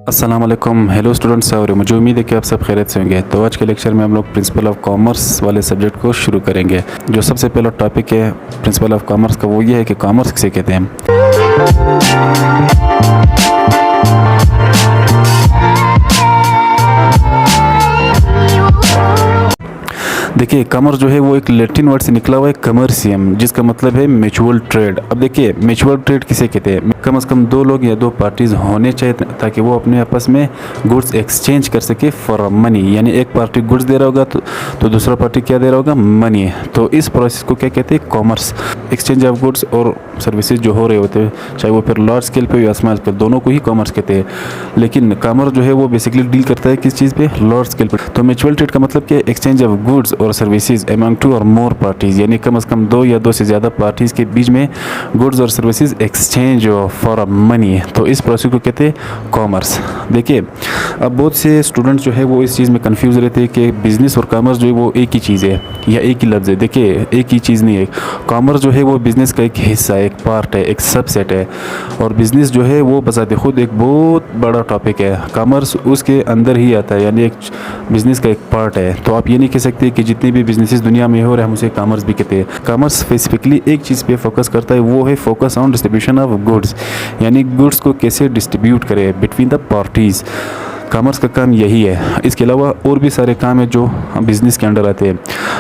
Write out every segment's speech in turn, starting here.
अस्सलाम वालेकुम। Hello students, और मुझे उम्मीद है कि आप सब खैरियत से होंगे। तो आज के लेक्चर में हम लोग प्रिंसिपल ऑफ कॉमर्स वाले सब्जेक्ट को शुरू करेंगे। जो सबसे पहला टॉपिक है प्रिंसिपल ऑफ कॉमर्स का वो ये है कि कॉमर्स किसे कहते हैं। देखिए, कॉमर्स जो है वो एक लैटिन वर्ड से निकला हुआ है कमर्शियम, जिसका मतलब है म्यूचुअल ट्रेड। अब देखिए, म्यूचुअल ट्रेड किसे कहते हैं। कम से कम दो लोग या दो पार्टीज होने चाहिए ताकि वो अपने आपस में गुड्स एक्सचेंज कर सके फॉर मनी। यानी एक पार्टी गुड्स दे रहा होगा तो दूसरा पार्टी क्या दे रहा होगा, मनी। तो इस प्रोसेस को क्या कहते हैं, कॉमर्स। एक्सचेंज ऑफ गुड्स और सर्विसेज जो हो रहे होते हैं, चाहे वो फिर लार्ज स्केल पे या स्मॉल स्केल, दोनों को ही कॉमर्स कहते हैं। लेकिन कॉमर्स जो है वो बेसिकली डील करता है किस चीज़ पे, लार्ज स्केल पे। तो म्यूचुअल ट्रेड का मतलब क्या है, एक्सचेंज ऑफ गुड्स और सर्विसेज अमंग टू और मोर पार्टीज। यानी कम से कम दो या दो से ज़्यादा पार्टीज के बीच में गुड्स और सर्विसेज एक्सचेंज फॉर मनी। तो इस प्रोसेस को कहते हैं कॉमर्स। देखिए, अब बहुत से स्टूडेंट्स जो है वो इस चीज़ में कंफ्यूज रहते हैं कि बिजनेस और कॉमर्स जो है वो एक ही चीज़ है या एक ही लफ्ज़ है। देखिए, एक ही चीज़ नहीं है। कॉमर्स जो है वो बिज़नेस का एक हिस्सा है, एक पार्ट है, एक सबसेट है। और बिज़नेस जो है वो बजाते खुद एक बहुत बड़ा टॉपिक है। कॉमर्स उसके अंदर ही आता है, यानी एक बिज़नेस का एक पार्ट है। तो आप ये नहीं कह सकते कि जितने भी बिजनेसेस दुनिया में हो रहे हैं हम उसे कॉमर्स भी कहते हैं। कॉमर्स स्पेसिफिकली एक चीज़ पे फोकस करता है, वो है focus on distribution of goods. यानी गुड्स को कैसे डिस्ट्रीब्यूट करें बिटवीन द पार्टीज़। कॉमर्स का काम यही है। इसके अलावा और भी सारे काम है जो बिज़नेस के अंडर आते हैं।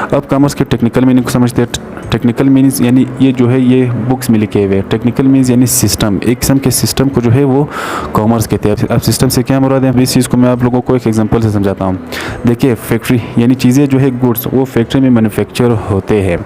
अब कॉमर्स के टेक्निकल मीनिंग को समझते हैं। टेक्निकल मीनिंग्स यानी ये जो है ये बुक्स में लिखे हुए। टेक्निकल मीन्स यानी सिस्टम, एक किस्म के सिस्टम को जो है वो कॉमर्स कहते हैं। अब सिस्टम से क्या मुराद है, इस चीज़ को मैं आप लोगों को एक एग्जांपल से समझाता हूँ। देखिए, फैक्ट्री यानी चीज़ें जो है गुड्स, वो फैक्ट्री में मैन्युफैक्चर होते हैं।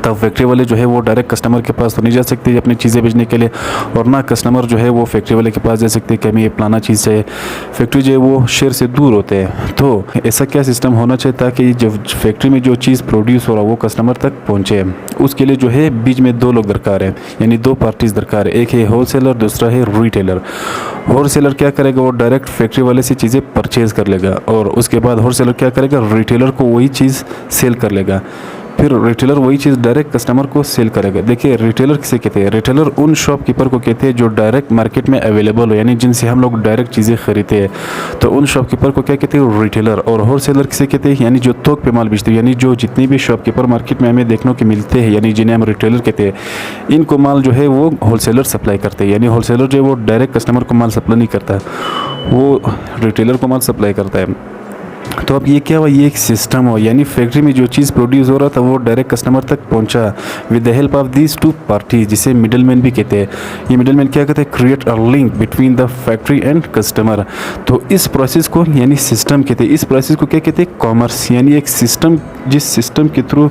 तब फैक्ट्री वाले जो है वो डायरेक्ट कस्टमर के पास तो नहीं जा सकते अपनी चीज़ें बेचने के लिए, और ना कस्टमर जो है वो फैक्ट्री वाले के पास जा सकते कि हमें ये प्लाना चीज़ चाहिए। फैक्ट्री जो है वो शहर से दूर होते हैं। तो ऐसा क्या सिस्टम होना चाहिए ताकि जब फैक्ट्री में जो चीज़ प्रोड्यूस हो रहा है वो कस्टमर तक पहुँचे। उसके लिए जो है बीच में दो लोग दरकार है, यानी दो पार्टीज दरकार है। एक है होलसेलर, दूसरा है रिटेलर। होलसेलर क्या करेगा, वो डायरेक्ट फैक्ट्री वाले से चीज़ें परचेज़ कर लेगा, और उसके बाद होलसेलर क्या करेगा, रिटेलर को वही चीज़ सेल कर लेगा। फिर रिटेलर वही चीज़ डायरेक्ट कस्टमर को सेल करेगा। देखिए, रिटेलर किसे कहते हैं, रिटेलर उन शॉपकीपर को कहते हैं जो डायरेक्ट मार्केट में अवेलेबल हो, यानी जिनसे हम लोग डायरेक्ट चीज़ें खरीदते हैं। तो उन शॉपकीपर को क्या कहते हैं, रिटेलर। और होलसेलर किसे कहते हैं, यानी जो थोक पे माल बेचते हैं, यानी जो जितने भी शॉपकीपर मार्केट में हमें देखने को मिलते हैं, यानी जिन्हें हम रिटेलर कहते हैं, इनको माल जो है वो होलसेलर सप्लाई करते हैं। यानी होलसेलर जो है वो डायरेक्ट कस्टमर को माल सप्लाई नहीं करता, वो रिटेलर को माल सप्लाई करता है। तो अब ये क्या हुआ, ये एक सिस्टम हो, यानी फैक्ट्री में जो चीज़ प्रोड्यूस हो रहा था वो डायरेक्ट कस्टमर तक पहुंचा with the help of these two parties, जिसे मिडल मैन भी कहते हैं। ये मिडल मैन क्या कहते हैं, create a link between the factory and customer. तो इस प्रोसेस को यानी सिस्टम कहते हैं। इस प्रोसेस को क्या कहते हैं, कॉमर्स। यानी एक सिस्टम, जिस सिस्टम के थ्रू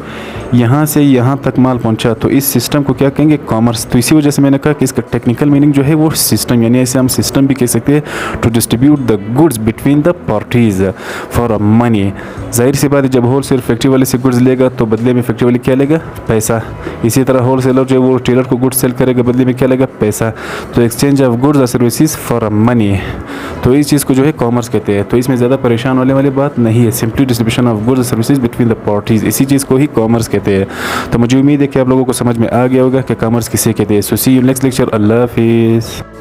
यहाँ से यहाँ तक माल पहुँचा, तो इस सिस्टम को क्या कहेंगे, कॉमर्स। तो इसी वजह से मैंने कहा कि इसका टेक्निकल मीनिंग जो है वो सिस्टम, यानी ऐसे हम सिस्टम भी कह सकते हैं, to distribute the goods between the parties for money. जाहिर सी बात है, जब होलसेल फैक्ट्री वाले से गुड्स लेगा तो बदले में फैक्ट्री वाले क्या लेगा, पैसा। इसी तरह होलसेलर जो है वो टेलर को गुड्स सेल करेगा, बदले में क्या लेगा, पैसा। तो एक्सचेंज ऑफ गुड्स और सर्विसेज फॉर मनी। तो इस चीज़ को जो है कॉमर्स कहते हैं। तो इसमें ज़्यादा परेशान होने वाली बात नहीं है, सिंपली डिस्ट्रीब्यूशन ऑफ गुड्स और सर्विसेज बिटवीन द पार्टीज, इसी चीज़ को ही कॉमर्स कहते हैं। तो मुझे उम्मीद है कि आप लोगों को समझ में आ गया होगा कि कॉमर्स किसे कहते हैं। सो सी यू नेक्स्ट लेक्चर। अल्लाह हाफिज़।